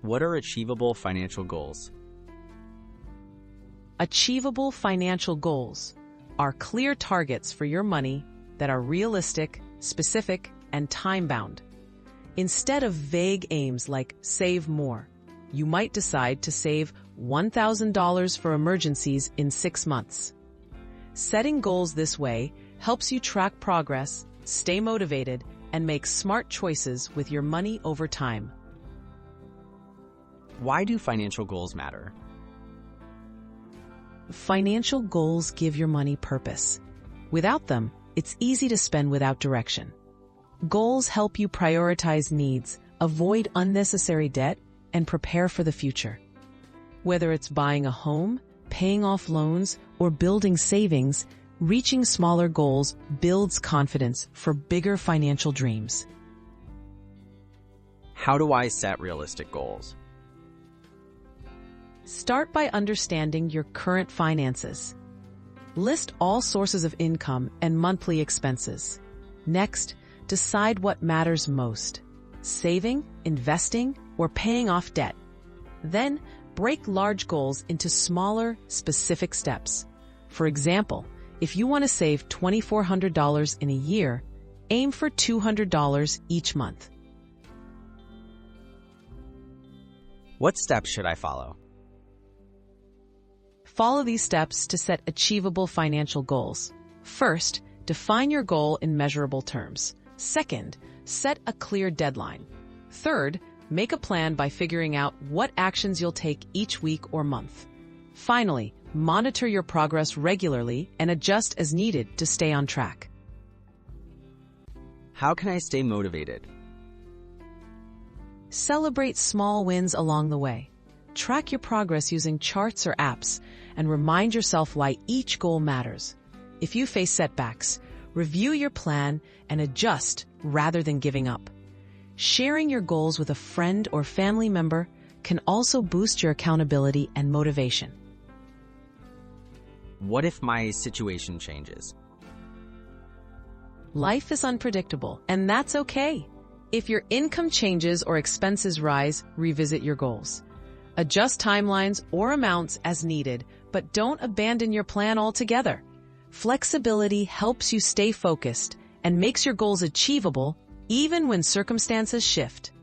What are achievable financial goals? Achievable financial goals are clear targets for your money that are realistic, specific, and time-bound. Instead of vague aims like save more, you might decide to save $1,000 for emergencies in 6 months. Setting goals this way helps you track progress, stay motivated, and make smart choices with your money over time. Why do financial goals matter? Financial goals give your money purpose. Without them, it's easy to spend without direction. Goals help you prioritize needs, avoid unnecessary debt, and prepare for the future. Whether it's buying a home, paying off loans, or building savings, reaching smaller goals builds confidence for bigger financial dreams. How do I set realistic goals? Start by understanding your current finances. List all sources of income and monthly expenses. Next, decide what matters most: saving, investing, or paying off debt. Then, break large goals into smaller, specific steps. For example, if you want to save $2,400 in a year, aim for $200 each month. What steps should I follow? Follow these steps to set achievable financial goals. First, define your goal in measurable terms. Second, set a clear deadline. Third, make a plan by figuring out what actions you'll take each week or month. Finally, monitor your progress regularly and adjust as needed to stay on track. How can I stay motivated? Celebrate small wins along the way. Track your progress using charts or apps and remind yourself why each goal matters. If you face setbacks, review your plan and adjust rather than giving up. Sharing your goals with a friend or family member can also boost your accountability and motivation. What if my situation changes? Life is unpredictable, and that's okay. If your income changes or expenses rise, revisit your goals. Adjust timelines or amounts as needed, but don't abandon your plan altogether. Flexibility helps you stay focused and makes your goals achievable even when circumstances shift.